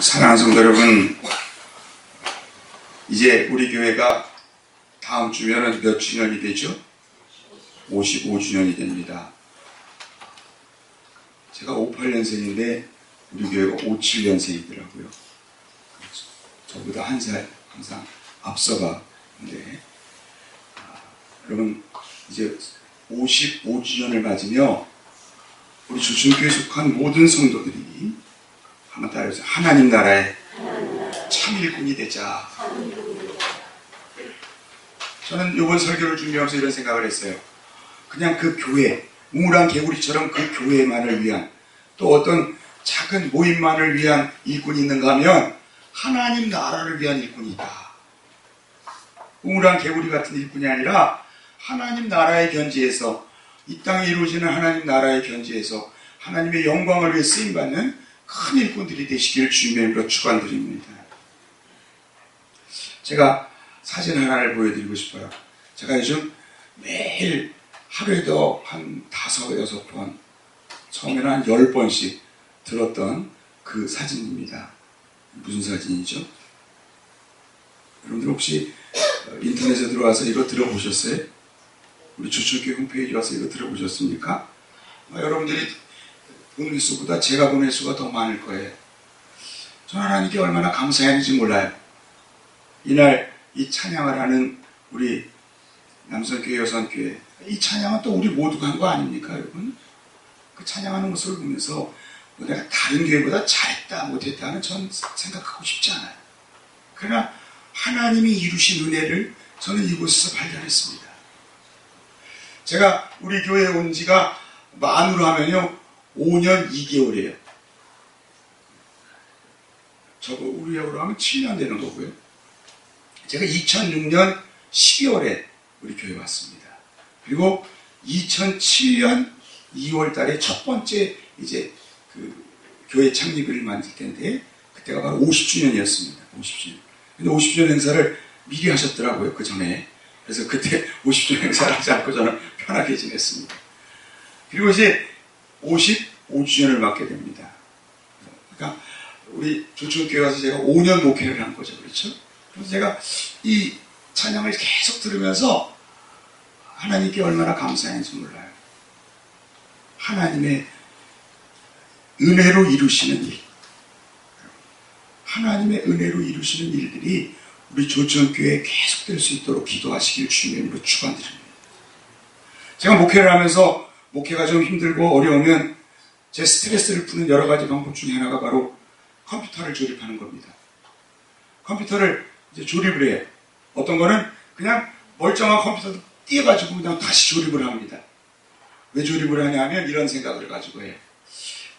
사랑하는 성도 여러분, 이제 우리 교회가 다음 주면은 몇 주년이 되죠? 55주년이 됩니다. 제가 58년생인데 우리 교회가 57년생이더라고요. 저보다 한 살 항상 앞서가는데, 여러분 이제 55주년을 맞으며 우리 주천교회에 속한 모든 성도들이 한번 따라해서 하나님 나라의 참일꾼이 되자. 저는 이번 설교를 준비하면서 이런 생각을 했어요. 그냥 그 교회, 우물안 개구리처럼 그 교회만을 위한, 또 어떤 작은 모임만을 위한 일꾼이 있는가 하면 하나님 나라를 위한 일꾼이 있다. 우물안 개구리 같은 일꾼이 아니라 하나님 나라의 견지에서, 이 땅에 이루어지는 하나님 나라의 견지에서 하나님의 영광을 위해 쓰임받는 큰 일꾼들이 되시길 주님의 이름으로 축원드립니다. 제가 사진 하나를 보여드리고 싶어요. 제가 요즘 매일 하루에도 한 5, 6번, 처음에는 한 10번씩 들었던 그 사진입니다. 무슨 사진이죠? 여러분들 혹시 인터넷에 들어와서 이거 들어보셨어요? 우리 주천교회 홈페이지 와서 이거 들어보셨습니까? 여러분들이 보는 수보다 제가 보낼 수가 더 많을 거예요. 저는 하나님께 얼마나 감사했는지 몰라요. 이날 이 찬양을 하는 우리 남성교회, 여성교회, 이 찬양은 또 우리 모두가 한 거 아닙니까, 여러분? 그 찬양하는 모습을 보면서 내가 다른 교회보다 잘했다, 못했다는 전 생각하고 싶지 않아요. 그러나 하나님이 이루신 은혜를 저는 이곳에서 발견했습니다. 제가 우리 교회에 온 지가 만으로 하면요 5년 2개월이에요. 저거 우리하고로 하면 7년 되는 거고요. 제가 2006년 12월에 우리 교회에 왔습니다. 그리고 2007년 2월 달에 첫 번째 이제 그 교회 창립을 만들 텐데, 그때가 바로 50주년이었습니다. 50주년. 근데 50주년 행사를 미리 하셨더라고요, 그 전에. 그래서 그때 50주년 행사를 하지 않고 저는 편하게 지냈습니다. 그리고 이제 55주년을 맞게 됩니다. 그러니까 우리 조천교회 와서 제가 5년 목회를 한 거죠. 그렇죠? 그래서 제가 이 찬양을 계속 들으면서 하나님께 얼마나 감사했는지 몰라요. 하나님의 은혜로 이루시는 일, 하나님의 은혜로 이루시는 일들이 우리 조천교회에 계속될 수 있도록 기도하시길 주님의 이름으로 축원드립니다. 제가 목회를 하면서 목회가 좀 힘들고 어려우면 제 스트레스를 푸는 여러 가지 방법 중에 하나가 바로 컴퓨터를 조립하는 겁니다. 컴퓨터를 이제 조립을 해요. 어떤 거는 그냥 멀쩡한 컴퓨터도 띄어가지고 그냥 다시 조립을 합니다. 왜 조립을 하냐 하면 이런 생각을 가지고 해요.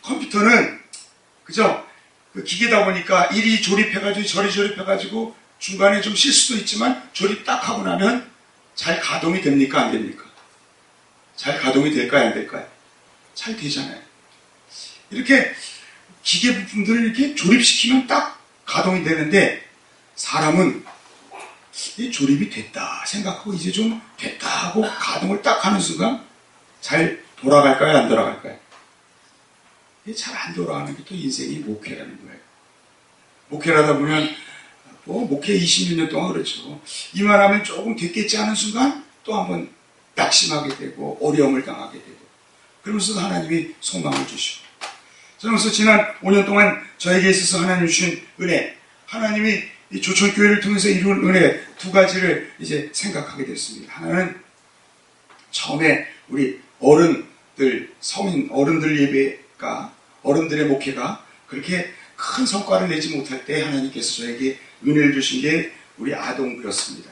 컴퓨터는 그죠? 그 기계다 보니까 이리 조립해가지고 저리 조립해가지고 중간에 좀 실수도 있지만 조립 딱 하고 나면 잘 가동이 됩니까? 안 됩니까? 잘 가동이 될까요? 안 될까요? 잘 되잖아요. 이렇게 기계 부품들을 이렇게 조립시키면 딱 가동이 되는데, 사람은 이 조립이 됐다 생각하고 이제 좀 됐다 하고 가동을 딱 하는 순간 잘 돌아갈까요? 안 돌아갈까요? 잘 안 돌아가는 게 또 인생이 목회라는 거예요. 목회를 하다 보면 목회 26년 동안 그렇죠. 이만하면 조금 됐겠지 하는 순간 또 한번 낙심하게 되고 어려움을 당하게 되고, 그러면서 하나님이 소망을 주시고, 그래서 지난 5년 동안 저에게 있어서 하나님 주신 은혜, 하나님이 이 조천교회를 통해서 이룬 은혜 두 가지를 이제 생각하게 됐습니다. 하나는 처음에 우리 어른들, 성인 어른들 예배가, 어른들의 목회가 그렇게 큰 성과를 내지 못할 때 하나님께서 저에게 은혜를 주신 게 우리 아동부였습니다.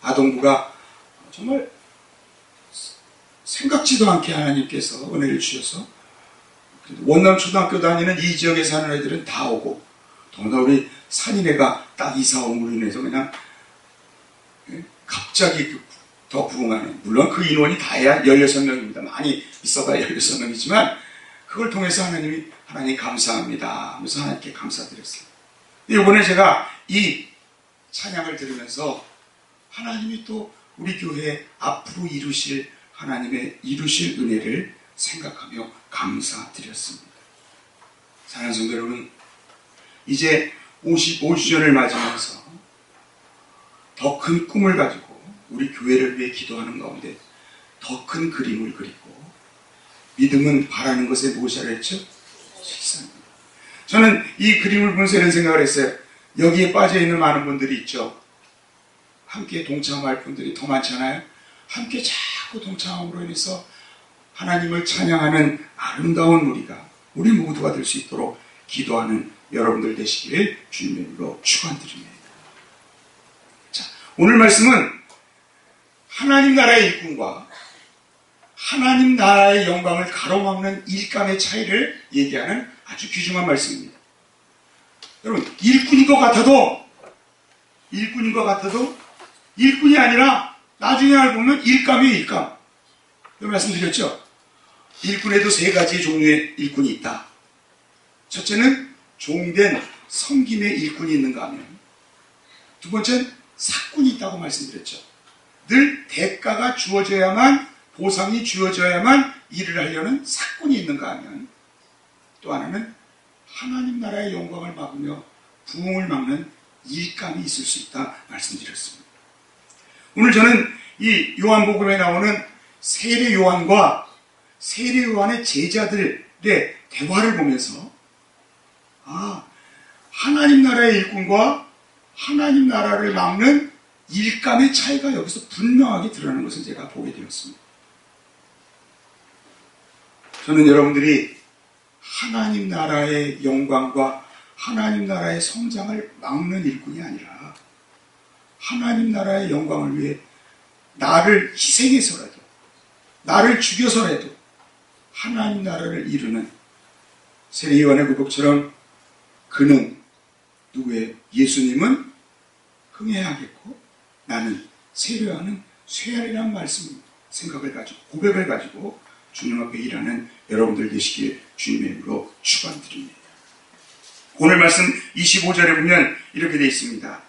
아동부가 정말 생각지도 않게 하나님께서 은혜를 주셔서 원남 초등학교 다니는 이 지역에 사는 애들은 다 오고, 더구나 우리 산인애가 딱 이사 옴으로 인해서 그냥 갑자기 더 부흥하는, 물론 그 인원이 다야 16명입니다. 많이 있어봐야 16명이지만 그걸 통해서 하나님 감사합니다 하면서 하나님께 감사드렸어요. 이번에 제가 이 찬양을 들으면서 하나님이 또 우리 교회 앞으로 이루실 하나님의 이루실 은혜를 생각하며 감사드렸습니다. 사랑하는 성도 여러분, 이제 55주년을 맞으면서 더 큰 꿈을 가지고 우리 교회를 위해 기도하는 가운데 더 큰 그림을 그리고, 믿음은 바라는 것에 무엇이라 했죠? 실상입니다. 저는 이 그림을 보면서 이런 생각을 했어요. 여기에 빠져있는 많은 분들이 있죠. 함께 동참할 분들이 더 많잖아요. 함께 자꾸 동참함으로 인해서 하나님을 찬양하는 아름다운 우리 모두가 될 수 있도록 기도하는 여러분들 되시기를 주님의 이름으로 축원드립니다. 자, 오늘 말씀은 하나님 나라의 일꾼과 하나님 나라의 영광을 가로막는 일감의 차이를 얘기하는 아주 귀중한 말씀입니다. 여러분, 일꾼인 것 같아도 일꾼이 아니라 나중에 알고 보면 일감이에요, 일감. 말씀드렸죠? 일꾼에도 세 가지 종류의 일꾼이 있다. 첫째는 종된 섬김의 일꾼이 있는가 하면, 두 번째는 사꾼이 있다고 말씀드렸죠. 늘 대가가 주어져야만, 보상이 주어져야만 일을 하려는 사꾼이 있는가 하면, 또 하나는 하나님 나라의 영광을 막으며 부흥을 막는 일감이 있을 수 있다 말씀드렸습니다. 오늘 저는 이 요한복음에 나오는 세례 요한과 세례 요한의 제자들의 대화를 보면서, 하나님 나라의 일꾼과 하나님 나라를 막는 일감의 차이가 여기서 분명하게 드러나는 것을 제가 보게 되었습니다. 저는 여러분들이 하나님 나라의 영광과 하나님 나라의 성장을 막는 일꾼이 아니라 하나님 나라의 영광을 위해 나를 희생해서라도, 나를 죽여서라도 하나님 나라를 이루는 세례 요한의 고백처럼, 그는 누구예요? 예수님은 흥해야겠고 나는 세례 요한은 쇠하리라는 말씀, 생각을 가지고, 고백을 가지고 주님 앞에 일하는 여러분들 되시길 주님의 이름으로 축원드립니다. 오늘 말씀 25절에 보면 이렇게 되어 있습니다.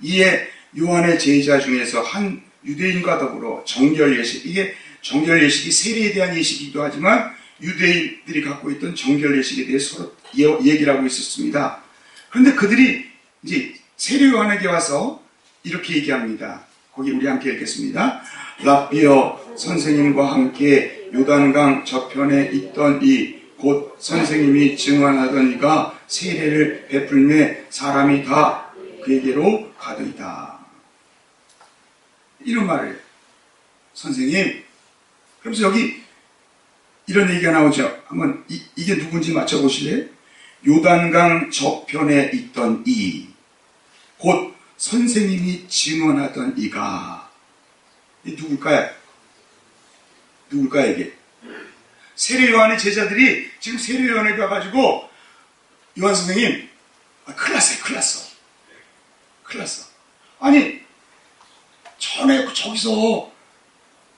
이에 요한의 제자 중에서 한 유대인과 더불어 정결 예식, 이게 정결 예식이 세례에 대한 예식이기도 하지만 유대인들이 갖고 있던 정결 예식에 대해서 서로 얘기를 하고 있었습니다. 그런데 그들이 이제 세례 요한에게 와서 이렇게 얘기합니다. 거기 우리 함께 읽겠습니다. 랍비여, 선생님과 함께 요단강 저편에 있던 이 곧 선생님이 증언하던 이가 세례를 베풀매 사람이 다 그에게로 가더이다. 이런 말을 해요. 선생님, 그러면서 여기 이런 얘기가 나오죠. 한번 이게 누군지 맞춰보실래요? 요단강 저편에 있던 이, 곧 선생님이 증언하던 이가, 이 누굴까요? 누굴까요, 이게? 세례 요한의 제자들이 지금 세례 요한에 가가지고, 요한 선생님, 큰일 났어요, 큰일 났어. 큰일 났어. 아니, 전에 저기서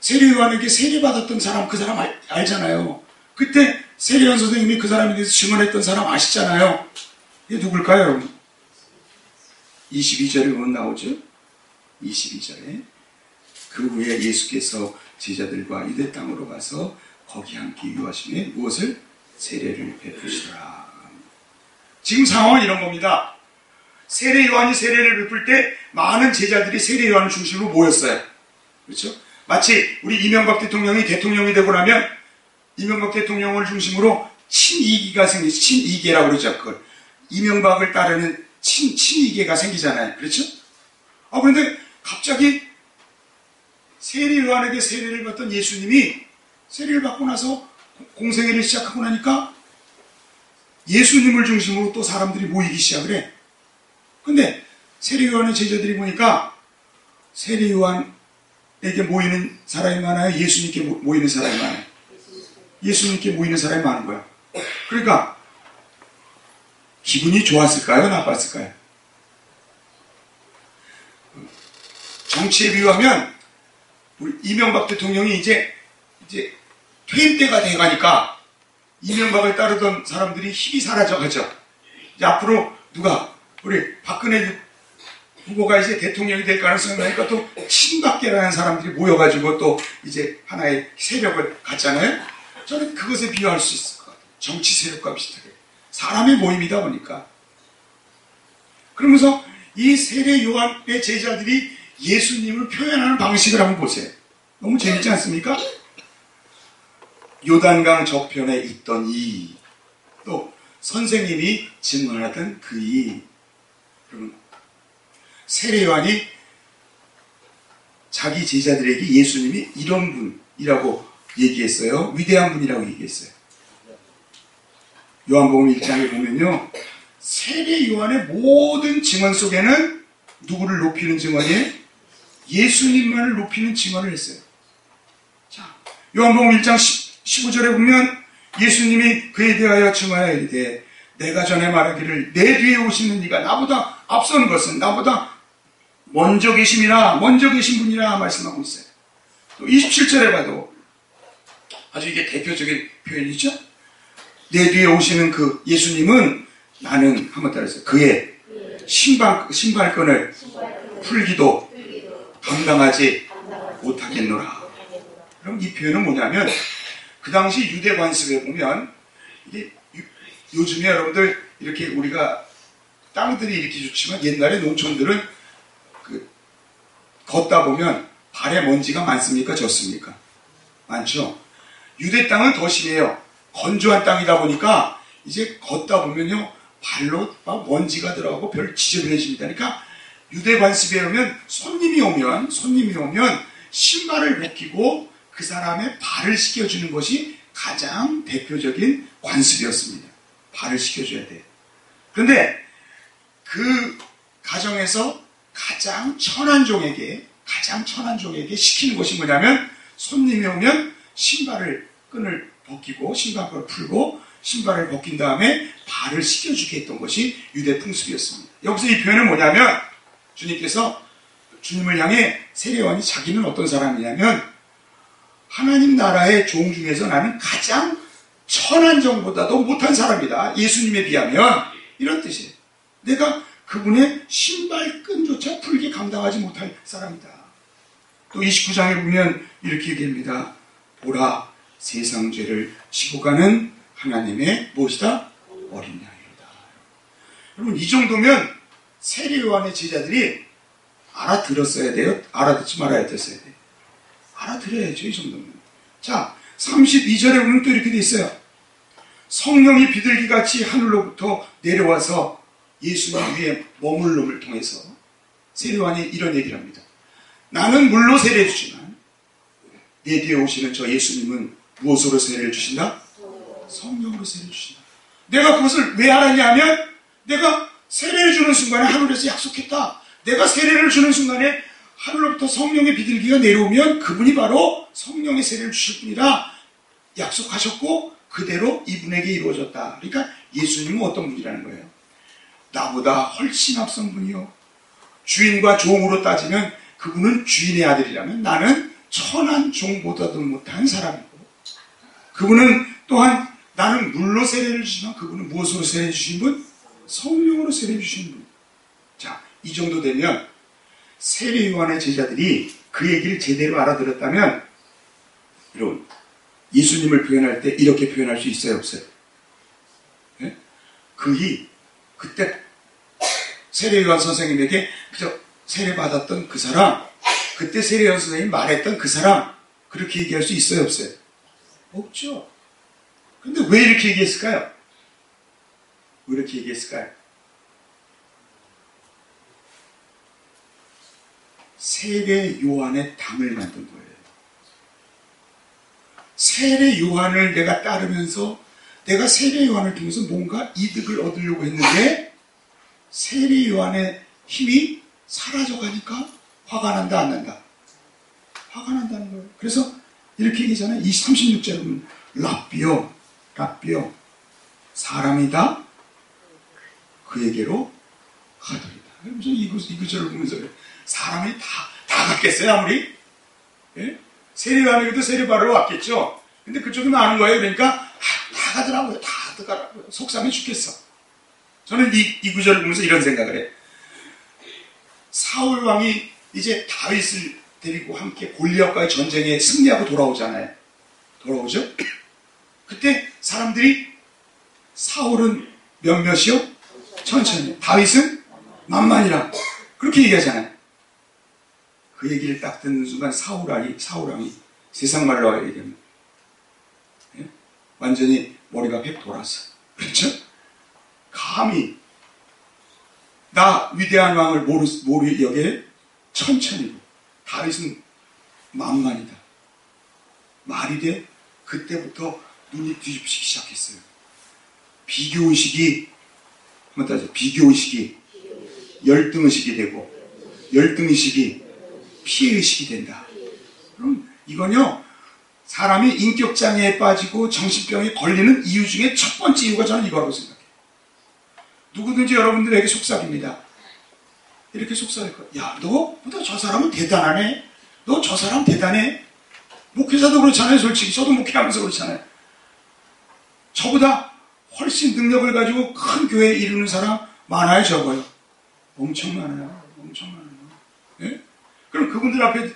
세례 요한에게 세례받았던 사람, 그 사람 알잖아요. 그때 세례 요한 선생님이 그 사람에 대해서 증언했던 사람 아시잖아요. 이게 누굴까요, 여러분? 22절에 보면 나오죠? 22절에. 그 후에 예수께서 제자들과 유대 땅으로 가서 거기 함께 유하심에 무엇을? 세례를 베푸시더라. 지금 상황은 이런 겁니다. 세례 요한이 세례를 베풀 때 많은 제자들이 세례 요한을 중심으로 모였어요. 그렇죠? 마치 우리 이명박 대통령이 되고 나면 이명박 대통령을 중심으로 친이계가 생기죠. 친이계라고 그러죠. 그걸. 이명박을 따르는 친이계가 생기잖아요. 그렇죠? 그런데 갑자기 세례 요한에게 세례를 받던 예수님이 세례를 받고 나서 공생애를 시작하고 나니까 예수님을 중심으로 또 사람들이 모이기 시작을 해. 근데 세례 요한의 제자들이 보니까 세례 요한에게 모이는 사람이 많아요? 예수님께 모이는 사람이 많아요? 예수님께 모이는 사람이 많은 거야. 그러니까 기분이 좋았을까요? 나빴을까요? 정치에 비유하면 우리 이명박 대통령이 이제 퇴임 때가 돼가니까 이명박을 따르던 사람들이 힘이 사라져가죠. 이제 앞으로 누가 우리 박근혜 후보가 이제 대통령이 될 가능성이 나니까 또 친박계라는 사람들이 모여가지고 또 이제 하나의 세력을 갖잖아요. 저는 그것에 비유할 수 있을 것 같아요. 정치 세력과 비슷하게. 사람의 모임이다 보니까 그러면서 이 세례 요한의 제자들이 예수님을 표현하는 방식을 한번 보세요. 너무 재밌지 않습니까? 요단강 저편에 있던 이, 또 선생님이 증언하던 그 이. 그러면 세례 요한이 자기 제자들에게 예수님이 이런 분이라고 얘기했어요. 위대한 분이라고 얘기했어요. 요한복음 1장에 보면요, 세례 요한의 모든 증언 속에는 누구를 높이는 증언이에요? 예수님만을 높이는 증언을 했어요. 자, 요한복음 1장 15절에 보면 예수님이 그에 대하여 증언하여 이르되 내가 전에 말하기를 내 뒤에 오시는 이가 나보다 앞선 것은 나보다 먼저 계심이라, 먼저 계신 분이라 말씀하고 있어요. 또 27절에 봐도 아주 이게 대표적인 표현이죠. 내 뒤에 오시는 그 예수님은 나는 한번 따라해서 그의 신발끈을 풀기도 감당하지 못하겠노라. 그럼 이 표현은 뭐냐면, 그 당시 유대 관습에 보면, 이게 요즘에 여러분들 이렇게 우리가 땅들이 이렇게 좋지만 옛날에 농촌들은 걷다 보면 발에 먼지가 많습니까? 적습니까? 많죠. 유대 땅은 더 심해요. 건조한 땅이다 보니까 이제 걷다 보면요, 발로 막 먼지가 들어가고 별 지저분해집니다. 그러니까 유대 관습에 오면 손님이 오면 신발을 벗기고 그 사람의 발을 씻겨주는 것이 가장 대표적인 관습이었습니다. 발을 씻겨줘야 돼요. 그런데 그 가정에서 가장 천한 종에게 시키는 것이 뭐냐면, 손님이 오면 끈을 벗기고 신발끈을 풀고 신발을 벗긴 다음에 발을 씻겨주게 했던 것이 유대 풍습이었습니다. 여기서 이 표현은 뭐냐면, 주님께서 주님을 향해 세례 요한이 자기는 어떤 사람이냐면 하나님 나라의 종 중에서 나는 가장 천한 종보다도 못한 사람이다. 예수님에 비하면, 이런 뜻이에요. 내가 그분의 신발끈조차 풀기 감당하지 못할 사람이다. 또 29장에 보면 이렇게 얘기합니다. 보라, 세상 죄를 지고 가는 하나님의 무엇이다? 어린 양이다. 여러분, 이 정도면 세례 요한의 제자들이 알아들었어야 돼요? 알아듣지 말아야 됐어야 돼요? 알아들어야죠, 이 정도면. 자, 32절에 보면 또 이렇게 돼 있어요. 성령이 비둘기같이 하늘로부터 내려와서 예수님 위에 머물름을 통해서 세례 요한이 이런 얘기를 합니다. 나는 물로 세례해 주지만 내 뒤에 오시는 저 예수님은 무엇으로 세례를 주신다? 성령으로 세례를 주신다. 내가 그것을 왜 알았냐 하면, 내가 세례를 주는 순간에 하늘에서 약속했다. 내가 세례를 주는 순간에 하늘로부터 성령의 비둘기가 내려오면 그분이 바로 성령의 세례를 주실 분이라 약속하셨고 그대로 이분에게 이루어졌다. 그러니까 예수님은 어떤 분이라는 거예요? 나보다 훨씬 앞선 분이요. 주인과 종으로 따지면 그분은 주인의 아들이라면 나는 천한 종보다도 못한 사람이고, 그분은 또한 나는 물로 세례를 주지만 그분은 무엇으로 세례해 주신 분? 성령으로 세례해 주신 분. 자, 이 정도 되면 세례 요한의 제자들이 그 얘기를 제대로 알아들었다면, 여러분, 예수님을 표현할 때 이렇게 표현할 수 있어요, 없어요? 네? 그때 세례 요한 선생님에게 세례 받았던 그 사람, 그때 세례 요한 선생님이 말했던 그 사람, 그렇게 얘기할 수 있어요, 없어요? 없죠. 근데 왜 이렇게 얘기했을까요? 왜 이렇게 얘기했을까요? 세례 요한의 당을 만든 거예요. 세례 요한을 내가 따르면서 내가 세례 요한을 통해서 뭔가 이득을 얻으려고 했는데 세례 요한의 힘이 사라져가니까 화가 난다, 안 난다? 화가 난다는 거예요. 그래서 이렇게 얘기잖아요. 36절에 보면 라비오 사람이다 그에게로 가더이다. 그래서 이 구절을 보면서 사람이 다 갔겠어요, 아무리? 예? 세례 요한에게도 세례 받으러 왔겠죠. 근데 그쪽이 많은 거예요. 그러니까 다 가더라고요. 다 가더라고요. 속상해 죽겠어. 저는 이 구절을 보면서 이런 생각을 해요. 사울 왕이 이제 다윗을 데리고 함께 골리앗과의 전쟁에 승리하고 돌아오잖아요. 돌아오죠? 그때 사람들이 사울은 몇몇이요? 천천히. 다윗은 만만이라 그렇게 얘기하잖아요. 그 얘기를 딱 듣는 순간 사울왕이 세상 말로 얘기하면 완전히 머리가 백 돌았어. 그렇죠? 감히 나 위대한 왕을 모르 여기에 천천히고 다윗은 만만이다. 말이 돼? 그때부터 눈이 뒤집히기 시작했어요. 비교의식이 한번 따져. 비교의식이 열등의식이 되고 열등의식이 피해의식이 된다. 그럼 이건요, 사람이 인격장애에 빠지고 정신병에 걸리는 이유 중에 첫 번째 이유가 저는 이거라고 생각해요. 누구든지 여러분들에게 속삭입니다. 이렇게 속삭일 거예요. 야, 너 저 사람은 대단하네. 너 저 사람 대단해. 목회자도 그렇잖아요. 솔직히 저도 목회하면서 그렇잖아요. 저보다 훨씬 능력을 가지고 큰 교회에 이루는 사람 많아요, 적어요? 엄청 많아요. 엄청 많아요. 네? 그럼 그분들 앞에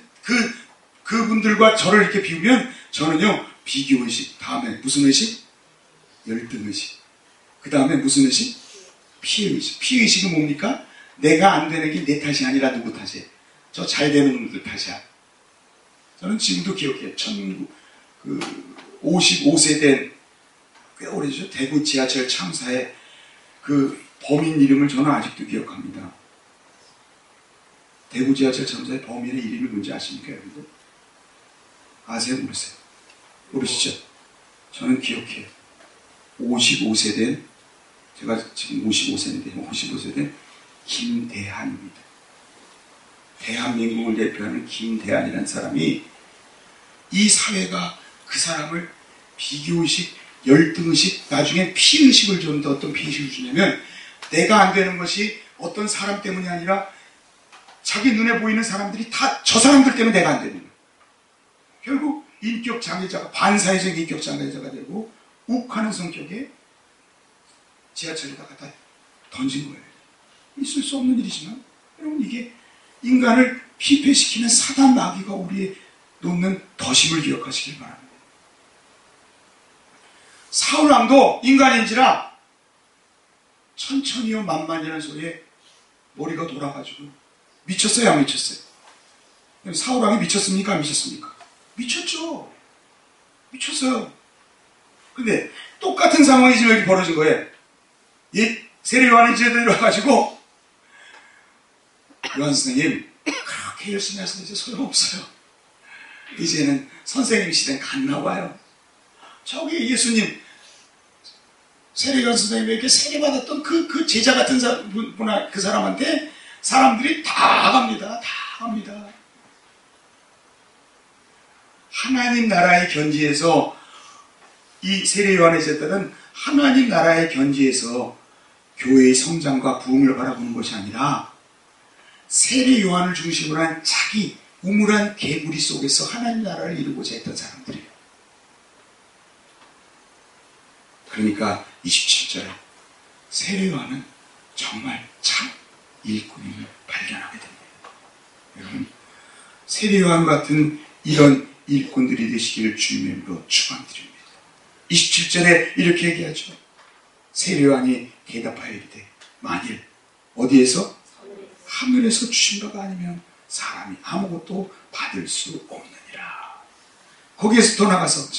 그분들과 저를 이렇게 비우면 저는요, 비교의식, 다음에 무슨 의식? 열등의식. 그 다음에 무슨 의식? 피해의식. 피해의식은 뭡니까? 내가 안 되는 게 내 탓이 아니라 누구 탓이에요? 저 잘 되는 분들 탓이야. 저는 지금도 기억해요. 55세 된, 꽤 오래죠. 대구 지하철 참사의 그 범인 이름을 저는 아직도 기억합니다. 대구 지하철 참사의 범인의 이름이 뭔지 아십니까, 여러분들? 아세요? 모르세요? 모르시죠? 저는 기억해요. 55세 된, 제가 지금 55세인데, 55세 된 김대한입니다. 대한민국을 대표하는 김대한이라는 사람이 이 사회가 그 사람을 비교의식, 열등의식, 나중에 피의식을 줬는데 어떤 피의식을 주냐면 내가 안 되는 것이 어떤 사람 때문이 아니라 자기 눈에 보이는 사람들이 다 저 사람들 때문에 내가 안 되는 거예요. 결국 인격장애자가, 반사회적 인격장애자가 되고 욱하는 성격에 지하철에다 갖다 던진 거예요. 있을 수 없는 일이지만 여러분, 이게 인간을 피폐시키는 사단 마귀가 우리의 놓는 덫임을 기억하시길 바랍니다. 사울왕도 인간인지라 천천히요 만만이라는 소리에 머리가 돌아가지고 미쳤어요, 안 미쳤어요? 사울왕이 미쳤습니까, 안 미쳤습니까? 미쳤죠. 미쳤어요. 근데 똑같은 상황이 지금 여기 벌어진 거예요. 세례 요한이 이제 내려와가지고 요한 선생님, 그렇게 열심히 하셔도 이제 소용없어요. 이제는 선생님 시대는 갔나 봐요. 저기 예수님, 세례요한 선생님에게 세례받았던 그 제자 같은 그 사람한테 사람들이 다 갑니다. 다 갑니다. 하나님 나라의 견지에서 이 세례요한의 제자들은 하나님 나라의 견지에서 교회의 성장과 부흥을 바라보는 것이 아니라 세례요한을 중심으로 한 자기 우물한 개구리 속에서 하나님 나라를 이루고자 했던 사람들이에요. 그러니까 27절에 세례요한은 정말 참 일꾼임을 발견하게 됩니다. 여러분, 세례요한 같은 이런 일꾼들이 되시기를 주님으로 축원드립니다. 27절에 이렇게 얘기하죠. 세례요한이 대답하여 이르되 만일 어디에서? 하늘에서 주신 바가 아니면 사람이 아무것도 받을 수 없느니라. 거기에서 더 나가서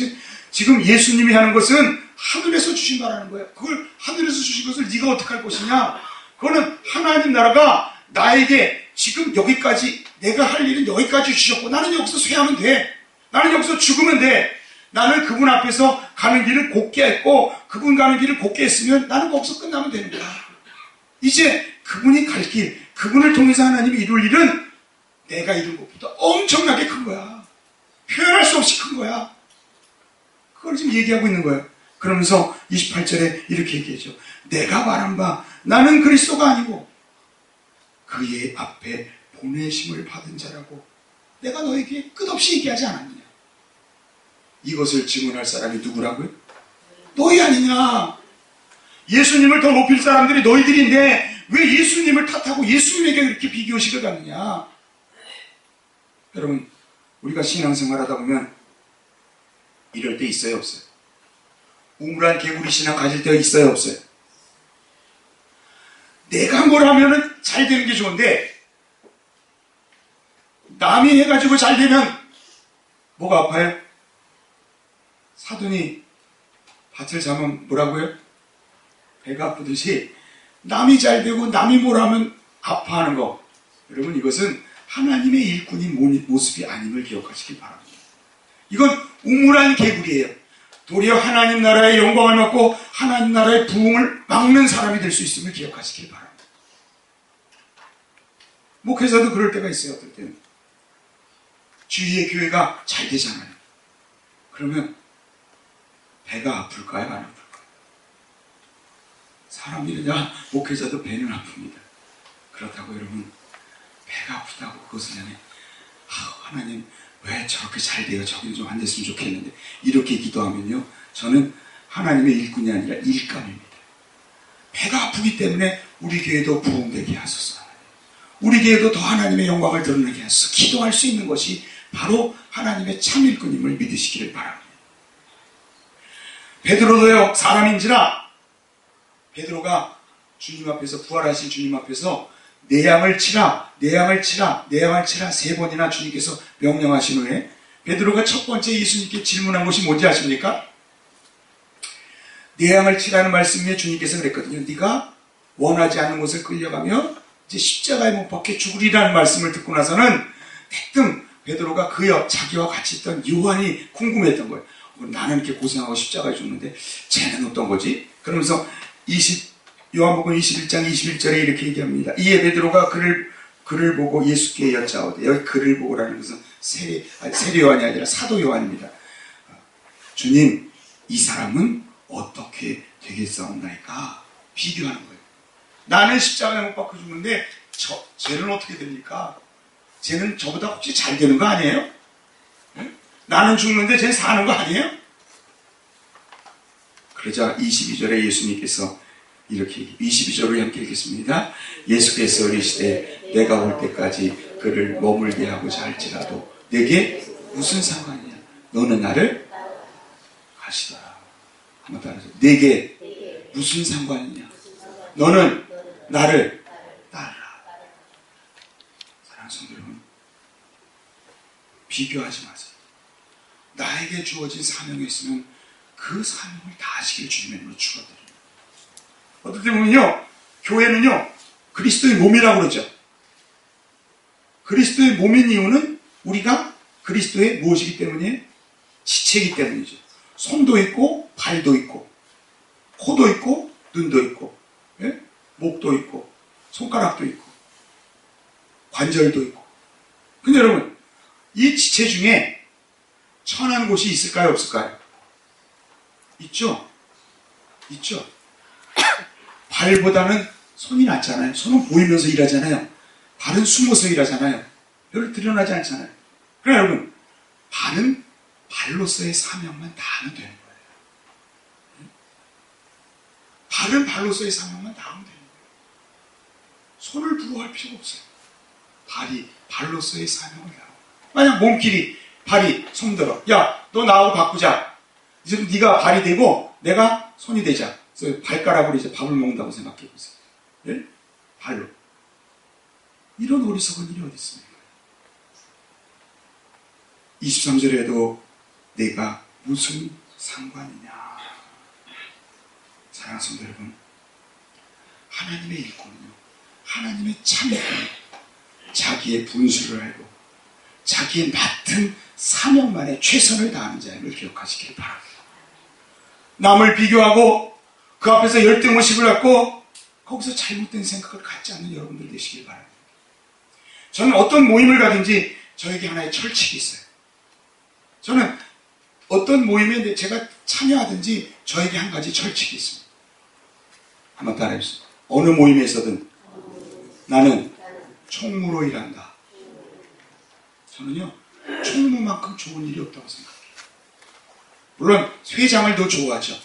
지금 예수님이 하는 것은 하늘에서 주신 바라는 거예요. 그걸 하늘에서 주신 것을 네가 어떻게 할 것이냐? 그거는 하나님 나라가 나에게 지금 여기까지, 내가 할 일은 여기까지 주셨고 나는 여기서 쇠하면 돼. 나는 여기서 죽으면 돼. 나는 그분 앞에서 가는 길을 곧게 했고 그분 가는 길을 곧게 했으면 나는 거기서 끝나면 되는 거야. 이제 그분이 갈 길, 그분을 통해서 하나님이 이룰 일은 내가 이룬 것보다 엄청나게 큰 거야. 표현할 수 없이 큰 거야. 그걸 지금 얘기하고 있는 거예요. 그러면서 28절에 이렇게 얘기하죠. 내가 말한 바 나는 그리스도가 아니고 그의 앞에 보내심을 받은 자라고 내가 너에게 끝없이 얘기하지 않았느냐. 이것을 증언할 사람이 누구라고요? 너희 아니냐. 예수님을 더 높일 사람들이 너희들인데 왜 예수님을 탓하고 예수님에게 그렇게 비교식을 갖느냐. 여러분, 우리가 신앙생활 하다 보면 이럴 때 있어요, 없어요? 우물한 개구리 신앙 가질 때가 있어요, 없어요? 내가 뭘 하면은 잘 되는 게 좋은데 남이 해가지고 잘 되면 뭐가 아파요? 사돈이 밭을 잡으면 뭐라고요? 배가 아프듯이 남이 잘 되고 남이 뭐라면 아파하는 거. 여러분 이것은 하나님의 일꾼인 모습이 아님을 기억하시길 바랍니다. 이건 우물한 개구리예요. 도리어 하나님 나라의 영광을 막고 하나님 나라의 부흥을 막는 사람이 될 수 있음을 기억하시길 바랍니다. 목회자도 그럴 때가 있어요. 어떨 때는 주위의 교회가 잘 되잖아요. 그러면 배가 아플까요? 안 아플까요? 사람이냐 목회자도 배는 아픕니다. 그렇다고 여러분 배가 아프다고 그것을 향해 하나님 왜 저렇게 잘 돼요? 저기는 좀 안 됐으면 좋겠는데 이렇게 기도하면요 저는 하나님의 일꾼이 아니라 일감입니다. 배가 아프기 때문에 우리 교회도 부흥되게 하소서. 우리 교회도 더 하나님의 영광을 드러내게 하소서. 기도할 수 있는 것이 바로 하나님의 참 일꾼임을 믿으시기를 바랍니다. 베드로도요 사람인지라 베드로가 주님 앞에서 부활하신 주님 앞에서 내 양을 치라 내 양을 치라 내 양을 치라 3번이나 주님께서 명령하신 후에 베드로가 첫 번째 예수님께 질문한 것이 뭔지 아십니까? 내 양을 치라는 말씀에 주님께서 그랬거든요. 네가 원하지 않는 곳을 끌려가며 이제 십자가에 못 박혀 죽으리라는 말씀을 듣고 나서는 대뜸 베드로가 자기와 같이 있던 요한이 궁금했던 거예요. 나는 이렇게 고생하고 십자가에 죽는데 쟤는 어떤 거지? 그러면서 요한복음 21장 21절에 이렇게 얘기합니다. 이에 베드로가 그를 보고 예수께 여짜오되, 여기 그를 보고라는 것은 세례 요한이 아니라 사도 요한입니다. 주님, 이 사람은 어떻게 되겠사옵나이까? 비교하는 거예요. 나는 십자가에 못 박혀 죽는데 쟤는 어떻게 됩니까? 쟤는 저보다 혹시 잘 되는 거 아니에요? 응? 나는 죽는데 쟤는 사는 거 아니에요? 그러자 22절에 예수님께서 이렇게 22절을 함께 읽겠습니다. 예수께서 이르시되 내가 올 때까지 그를 머물게 하고자 할지라도 내게 무슨 상관이냐? 너는 나를 가시더라. 한번 따라서 내게 무슨 상관이냐? 너는 나를 따르라. 사랑하는 성도 여러분, 비교하지 마세요. 나에게 주어진 사명이 있으면 그 사명을 다 하시길 주님의 이름으로 축원드립니다. 어떨 때 보면요, 교회는요 그리스도의 몸이라고 그러죠. 그리스도의 몸인 이유는 우리가 그리스도의 무엇이기 때문이에요? 지체이기 때문이죠. 손도 있고 발도 있고 코도 있고 눈도 있고 예? 목도 있고 손가락도 있고 관절도 있고. 근데 여러분 이 지체 중에 천한 곳이 있을까요? 없을까요? 있죠? 있죠. 발보다는 손이 낫잖아요. 손은 보이면서 일하잖아요. 발은 숨어서 일하잖아요. 별로 드러나지 않잖아요. 그러나 여러분 발은 발로서의 사명만 다 하면 되는 거예요. 발은 발로서의 사명만 다 하면 되는 거예요. 손을 부러워할 필요가 없어요. 발이 발로서의 사명을 다 하고. 만약 몸길이 발이 손들어. 야, 너 나하고 바꾸자. 이제 네가 발이 되고 내가 손이 되자. 그래서 발가락으로 이제 밥을 먹는다고 생각해 보세요. 예? 발로. 이런 어리석은 일이 어디 있습니까? 23절에도 내가 무슨 상관이냐. 사랑하는 성도 여러분, 하나님의 일꾼은요, 하나님의 참 일꾼은 자기의 분수를 알고 자기의 맡은 사명만에 최선을 다하는 자임을 기억하시길 바랍니다. 남을 비교하고 그 앞에서 열등의식을 갖고 거기서 잘못된 생각을 갖지 않는 여러분들 되시길 바랍니다. 저는 어떤 모임을 가든지 저에게 하나의 철칙이 있어요. 저는 어떤 모임에 제가 참여하든지 저에게 한 가지 철칙이 있습니다. 한번 따라해보세요. 어느 모임에서든 나는 총무로 일한다. 저는요 총무만큼 좋은 일이 없다고 생각해요. 물론 회장을 더 좋아하죠.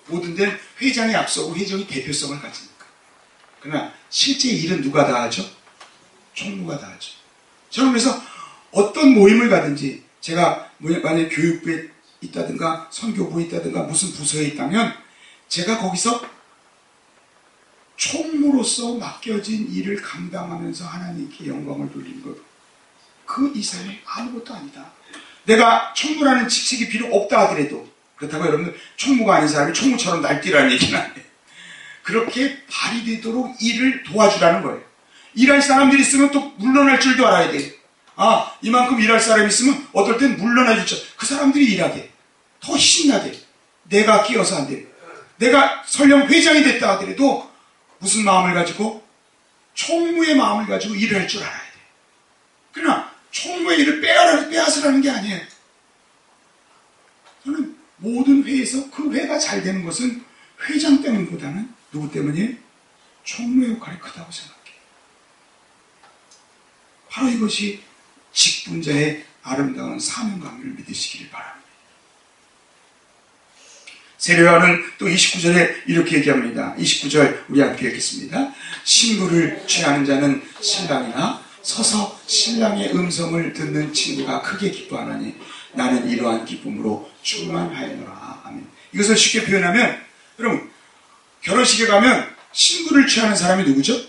모든 데는 회장이 앞서고 회장이 대표성을 가지니까. 그러나 실제 일은 누가 다 하죠? 총무가 다 하죠. 저는 그래서 어떤 모임을 가든지 제가 만약에 교육부에 있다든가 선교부에 있다든가 무슨 부서에 있다면 제가 거기서 총무로서 맡겨진 일을 감당하면서 하나님께 영광을 돌리는 것, 그 이상은 아무것도 아니다. 내가 총무라는 직책이 비록 없다 하더라도, 그렇다고 여러분들 총무가 아닌 사람이 총무처럼 날뛰라는 얘기는 안 돼. 그렇게 발휘되도록 일을 도와주라는 거예요. 일할 사람들이 있으면 또 물러날 줄도 알아야 돼. 아, 이만큼 일할 사람이 있으면 어떨 땐 물러나 주죠. 그 사람들이 일하게, 더 신나게. 내가 끼어서 안 돼. 내가 설령 회장이 됐다 하더라도 무슨 마음을 가지고? 총무의 마음을 가지고 일을 할 줄 알아야 돼. 그러나 총무의 일을 빼앗으라는 게 아니에요. 저는 모든 회에서 그 회가 잘 되는 것은 회장 때문보다는 누구 때문이에요? 총무의 역할이 크다고 생각해요. 바로 이것이 직분자의 아름다운 사명감을 믿으시기를 바랍니다. 세례요한은 또 29절에 이렇게 얘기합니다. 29절 우리 함께 읽겠습니다. 신부를 취하는 자는 신랑이나 서서 신랑의 음성을 듣는 친구가 크게 기뻐하나니 나는 이러한 기쁨으로 충만하였노라. 아멘. 이것을 쉽게 표현하면, 여러분, 결혼식에 가면 신부를 취하는 사람이 누구죠?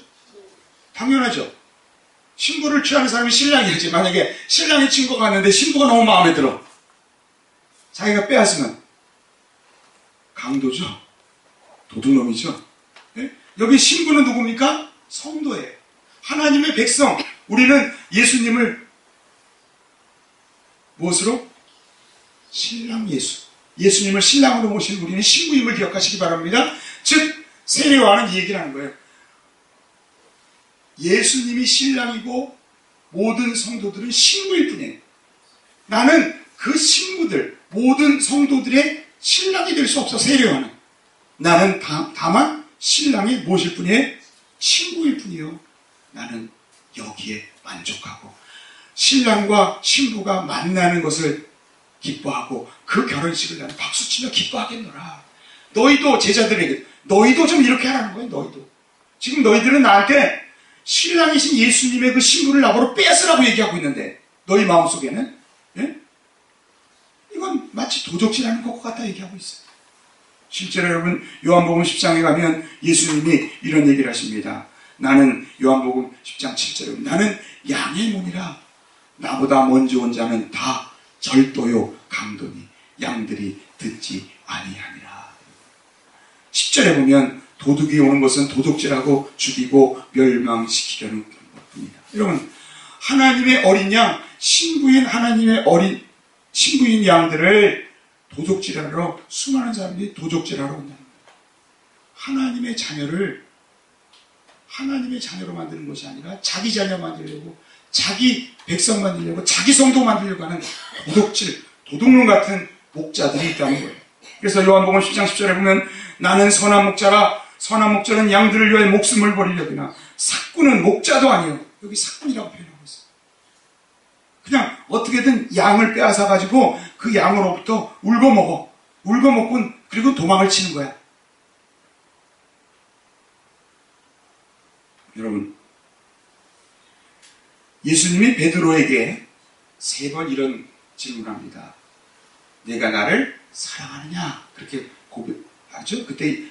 당연하죠. 신부를 취하는 사람이 신랑이지. 만약에 신랑의 친구가 갔는데 신부가 너무 마음에 들어, 자기가 빼앗으면 강도죠. 도둑놈이죠. 네? 여기 신부는 누굽니까? 성도예요. 하나님의 백성. 우리는 예수님을 무엇으로? 신랑 예수. 예수님을 신랑으로 모신 우리는 신부임을 기억하시기 바랍니다. 즉 세례요한은 이 얘기를 하는 거예요. 예수님이 신랑이고 모든 성도들은 신부일 뿐이에요. 나는 그 신부들, 모든 성도들의 신랑이 될 수 없어. 세례요한은 나는 다만 신랑이 무엇일 뿐이에요? 친구일 뿐이요. 나는 여기에 만족하고 신랑과 신부가 만나는 것을 기뻐하고 그 결혼식을 나는 박수치며 기뻐하겠노라. 너희도 제자들에게 너희도 좀 이렇게 하라는 거예요. 너희도 지금 너희들은 나한테 신랑이신 예수님의 그 신부를 나보러 뺏으라고 얘기하고 있는데 너희 마음속에는, 예? 이건 마치 도적질하는 것 같다 얘기하고 있어요. 실제로 여러분 요한복음 10장에 가면 예수님이 이런 얘기를 하십니다. 나는 요한복음 10장 7절에 나는 양의 문이라 나보다 먼저 온 자는 다 절도요 강도니 양들이 듣지 아니하니라. 10절에 보면 도둑이 오는 것은 도둑질하고 죽이고 멸망시키려는 것뿐이다. 여러분, 하나님의 어린 양, 신부인 하나님의 신부인 양들을 도둑질하러 수많은 사람들이 도둑질하러 온다는 거예요. 하나님의 자녀를 하나님의 자녀로 만드는 것이 아니라 자기 자녀 만들려고, 자기 백성 만들려고, 자기 성도 만들려고 하는 도둑놈 같은 목자들이 있다는 거예요. 그래서 요한복음 10장 10절에 보면 나는 선한 목자라 선한 목자는 양들을 위하여 목숨을 버리려구나. 삭군은 목자도 아니에요. 여기 삭군이라고 표현하고 있어요. 그냥 어떻게든 양을 빼앗아 가지고 그 양으로부터 울고먹어. 울고먹고 그리고 도망을 치는 거야. 여러분, 예수님이 베드로에게 3번 이런 질문합니다. 내가 나를 사랑하느냐? 그렇게 고백하죠. 그때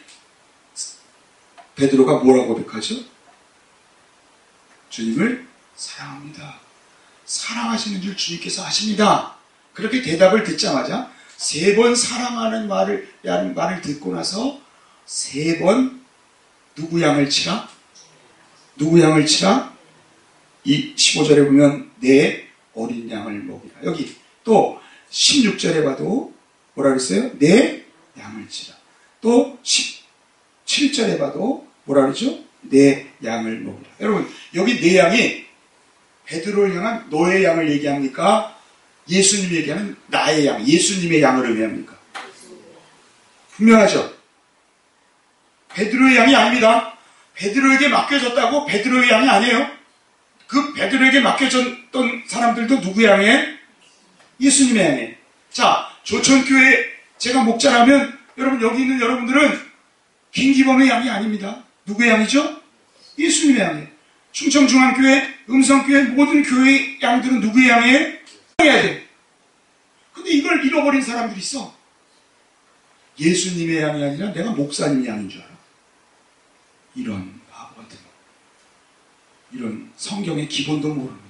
베드로가 뭐라고 고백하죠? 주님을 사랑합니다. 사랑하시는 줄 주님께서 하십니다. 그렇게 대답을 듣자마자 3번 사랑하는 말을 듣고 나서 3번 누구 양을 치라? 누구 양을 치라? 이 15절에 보면 내 어린 양을 먹이라. 여기 또 16절에 봐도 뭐라 그랬어요? 내 양을 치라. 또 17절에 봐도 뭐라 그러죠? 내 양을 먹이라. 여러분, 여기 내 양이 베드로를 향한 너의 양을 얘기합니까? 예수님 얘기하는 나의 양, 예수님의 양을 의미합니까? 분명하죠? 베드로의 양이 아닙니다. 베드로에게 맡겨졌다고 베드로의 양이 아니에요. 그 베드로에게 맡겨졌던 사람들도 누구의 양이에요? 예수님의 양이에요. 자, 조천교회 제가 목자라면 여러분, 여기 있는 여러분들은 김기범의 양이 아닙니다. 누구의 양이죠? 예수님의 양이에요. 충청중앙교회, 음성교회 모든 교회의 양들은 누구의 양이에요? 해야 돼. 근데 이걸 잃어버린 사람들이 있어. 예수님의 양이 아니라 내가 목사님의 양인 줄 알아. 이런 같은 이런 성경의 기본도 모르는.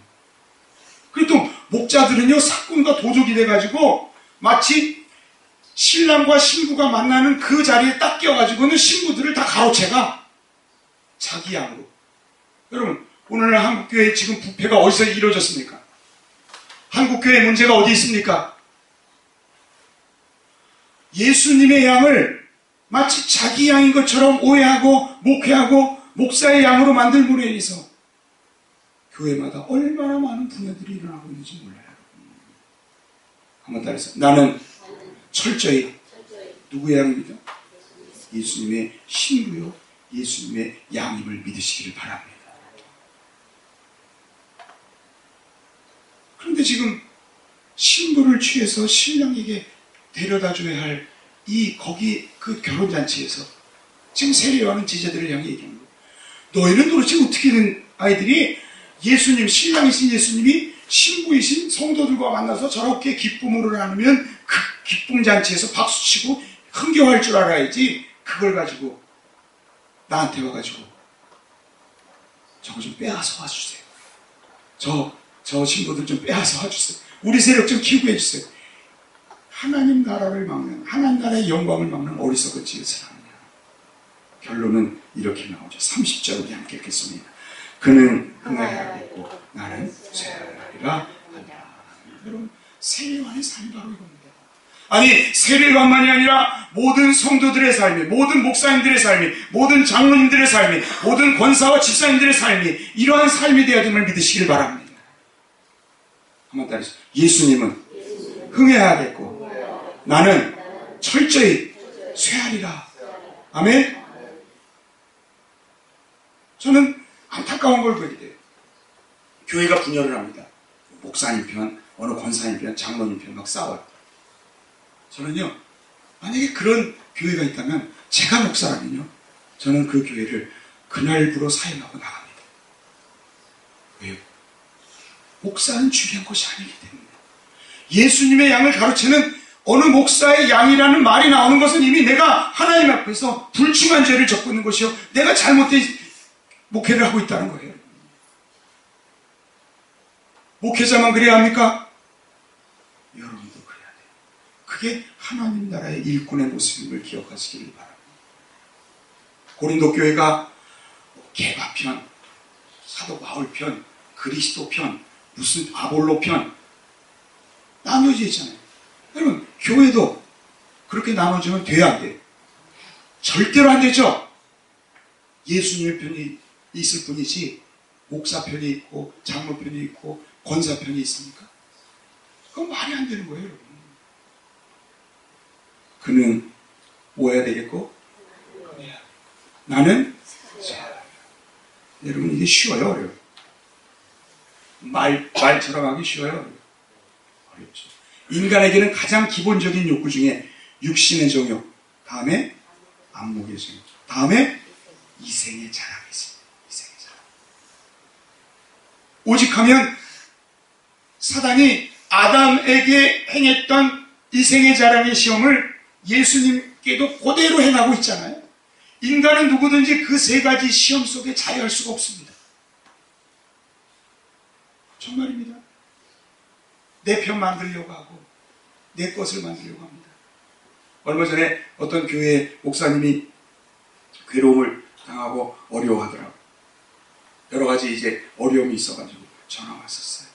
그리고 또 목자들은요 사꾼과 도적이 돼가지고 마치 신랑과 신부가 만나는 그 자리에 딱 끼어가지고는 신부들을 다 가로채가 자기 양으로. 여러분 오늘날 한국교회 지금 부패가 어디서 이루어졌습니까? 한국교회 문제가 어디 있습니까? 예수님의 양을 마치 자기 양인 것처럼 오해하고 목회하고 목사의 양으로 만들므로 인해서 교회마다 얼마나 많은 분야들이 일어나고 있는지 몰라요. 한번 따라서 나는 철저히 누구의 양입니다? 예수님의 신부요 예수님의 양임을 믿으시기를 바랍니다. 그런데 지금 신부를 취해서 신랑에게 데려다줘야 할 거기 그 결혼잔치에서 지금 세례요한은 제자들을 향해 얘기하는 거예요. 너희는 도대체 어떻게 된 아이들이 예수님, 신랑이신 예수님이 신부이신 성도들과 만나서 저렇게 기쁨으로 나누면 그 기쁨 잔치에서 박수치고 흥겨워할 줄 알아야지 그걸 가지고 나한테 와가지고 저거 좀 빼앗아 와주세요. 저 신부들 좀 빼앗아 와주세요. 우리 세력 좀 키우게 해주세요. 하나님 나라를 막는, 하나님 나라의 영광을 막는 어리석은 짓을 하느냐. 결론은 이렇게 나오죠. 30절을 함께 읽겠습니다. 그는 흥하여야겠고 나는 쇠하리라 하냐. 여러분 세례요한의 삶이 바로 이겁니다. 아니 세례요한만이 아니라 모든 성도들의 삶이, 모든 목사님들의 삶이, 모든 장로님들의 삶이, 모든 권사와 집사님들의 삶이 이러한 삶이 되어야 됨을 믿으시길 바랍니다. 한번 따라서 예수님은 흥해야겠고 나는 철저히 쇠하리라. 아멘. 저는 안타까운 걸 보게 돼요. 교회가 분열을 합니다. 목사님 편, 어느 권사님 편, 장로님 편 막 싸워요. 저는요 만약에 그런 교회가 있다면 제가 목사라면요 저는 그 교회를 그날부로 사임하고 나갑니다. 왜요? 목사는 중요한 것이 아니기 때문에. 예수님의 양을 가로채는 어느 목사의 양이라는 말이 나오는 것은 이미 내가 하나님 앞에서 불충한 죄를 졌고 있는 것이요 내가 잘못된 목회를 하고 있다는 거예요. 목회자만 그래야 합니까? 여러분도 그래야 돼요. 그게 하나님 나라의 일꾼의 모습임을 기억하시기를 바랍니다. 고린도 교회가 개바편, 사도 바울편, 그리스도편, 무슨 아볼로편 나눠져 있잖아요. 여러분 교회도 그렇게 나눠지면 돼야 안 돼요? 절대로 안 되죠. 예수님의 편이 있을 뿐이지 목사 편이 있고 장로 편이 있고 권사 편이 있습니까? 그건 말이 안 되는 거예요. 여러분. 그는 뭐 해야 되겠고 나는 여러분 이게 쉬워요 어려워요? 말처럼 하기 쉬워요? 어렵죠. 인간에게는 가장 기본적인 욕구 중에 육신의 정욕, 다음에 안목의 정욕, 다음에 이생의 자랑이 있습니다. 이생의 자랑. 오직 하면 사단이 아담에게 행했던 이생의 자랑의 시험을 예수님께도 그대로 행하고 있잖아요. 인간은 누구든지 그 세 가지 시험 속에 자유할 수가 없습니다. 정말입니다. 내 편 만들려고 하고 내 것을 만들려고 합니다. 얼마 전에 어떤 교회 목사님이 괴로움을 당하고 어려워하더라고요. 여러 가지 이제 어려움이 있어가지고 전화 왔었어요.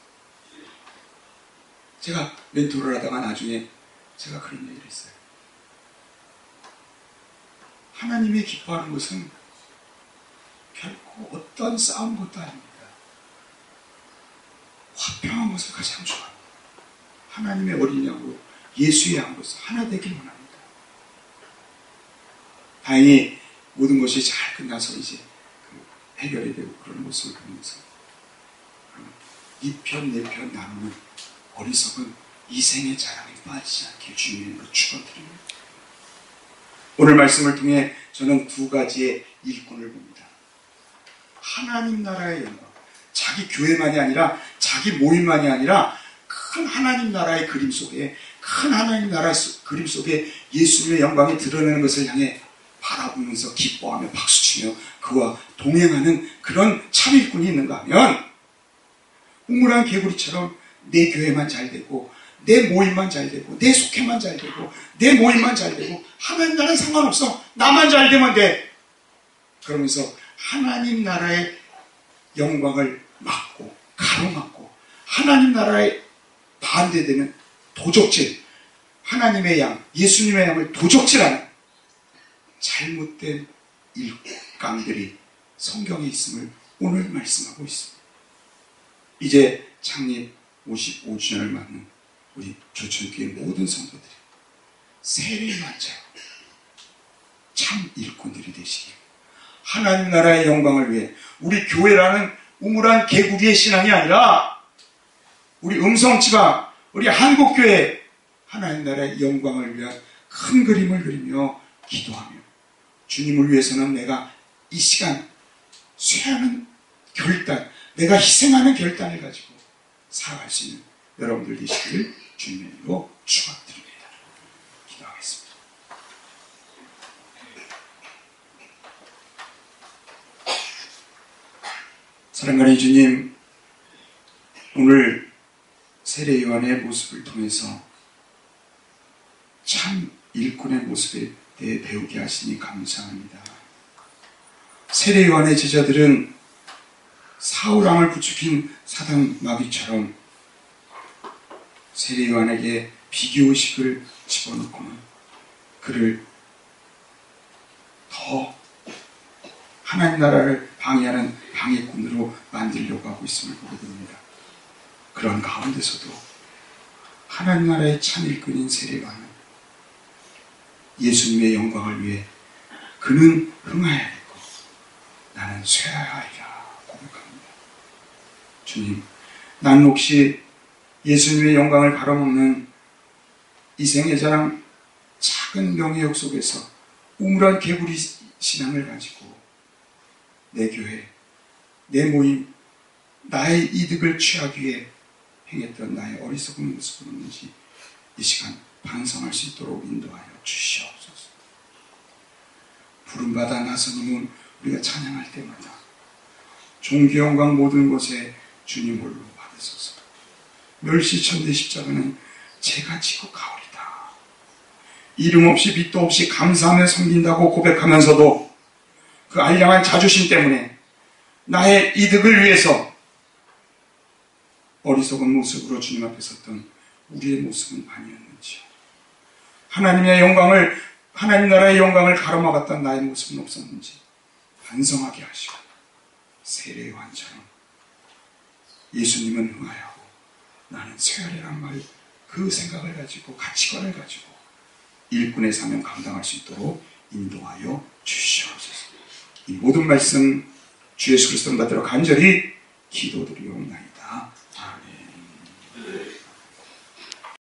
제가 멘토를 하다가 나중에 제가 그런 얘기를 했어요. 하나님이 기뻐하는 것은 결코 어떤 싸운 것도 아닙니다. 화평한 것을 가장 좋아합니다. 하나님의 어린 양으로 예수의 양으로서 하나 되길 원합니다. 다행히 모든 것이 잘 끝나서 이제 해결이 되고 그런 모습을 보면서 이 편 내 편 나누는 어리석은 이생의 자랑에 빠지지 않게 주님으로 축원드립니다. 오늘 말씀을 통해 저는 두 가지의 일꾼을 봅니다. 하나님 나라의 영광, 자기 교회만이 아니라 자기 모임만이 아니라 큰 하나님 나라의 그림 속에, 큰 하나님 나라의 그림 속에 예수님의 영광이 드러내는 것을 향해 바라보면서 기뻐하며 박수치고 붙이며 그와 동행하는 그런 참일꾼이 있는가 하면 우물한 개구리처럼 내 교회만 잘 되고 내 모임만 잘 되고 내 속회만 잘 되고 내 모임만 잘 되고 하나님 나라는 상관없어. 나만 잘 되면 돼. 그러면서 하나님 나라의 영광을 막고 가로막고 하나님 나라에 반대되는 도적질, 하나님의 양, 예수님의 양을 도적질하는 잘못된 일감들이 성경에 있음을 오늘 말씀하고 있습니다. 이제 창립 55주년을 맞는 우리 조천교회 모든 성도들이 세례 맞아 참 일꾼들이 되시길, 하나님 나라의 영광을 위해 우리 교회라는 우물한 개구리의 신앙이 아니라 우리 음성지방, 우리 한국교회 하나님 나라의 영광을 위한 큰 그림을 그리며 기도하며 주님을 위해서는 내가 이 시간 쇠하는 결단, 내가 희생하는 결단을 가지고 살아갈 수 있는 여러분들 되시길 주님의 이름으로 축원드립니다. 기도하겠습니다. 사랑하는 주님, 오늘 세례 요한의 모습을 통해서 참 일꾼의 모습에 대해 배우게 하시니 감사합니다. 세례 요한의 제자들은 사울왕을 부추긴 사당 마귀처럼 세례 요한에게 비교의식을 집어넣고는 그를 더 하나님 나라를 방해하는 방해꾼으로 만들려고 하고 있음을 보게 됩니다. 그런 가운데서도 하나님 나라의 참 일꾼인 세례 요한은 예수님의 영광을 위해 그는 흥하여야겠고 나는 쇠하여야 하리라 고백합니다. 주님, 나는 혹시 예수님의 영광을 가로막는 이생의 자랑 작은 명예욕 속에서 우물한 개구리 신앙을 가지고 내 교회, 내 모임, 나의 이득을 취하기 위해 행했던 나의 어리석은 모습은 없는지 이 시간 반성할 수 있도록 인도하여 주시옵소서. 부름받아 나서는 우리가 찬양할 때마다 존귀 영광 모든 것에 주님 홀로 받으소서. 멸시천대 십자가는 제가 지고 가오리다. 이름 없이 빛도 없이 감사하며 섬긴다고 고백하면서도 그 알량한 자주심 때문에 나의 이득을 위해서 어리석은 모습으로 주님 앞에 섰던 우리의 모습은 아니었는지요. 하나님의 영광을, 하나님 나라의 영광을 가로막았던 나의 모습은 없었는지 반성하게 하시고 세례 요한처럼 예수님은 흥하여하고 나는 쇠하리란 말, 그 생각을 가지고 가치관을 가지고 일꾼의 사명 감당할 수 있도록 인도하여 주시옵소서. 이 모든 말씀 주 예수 그리스도 받들어 간절히 기도드리옵나이다. 아멘.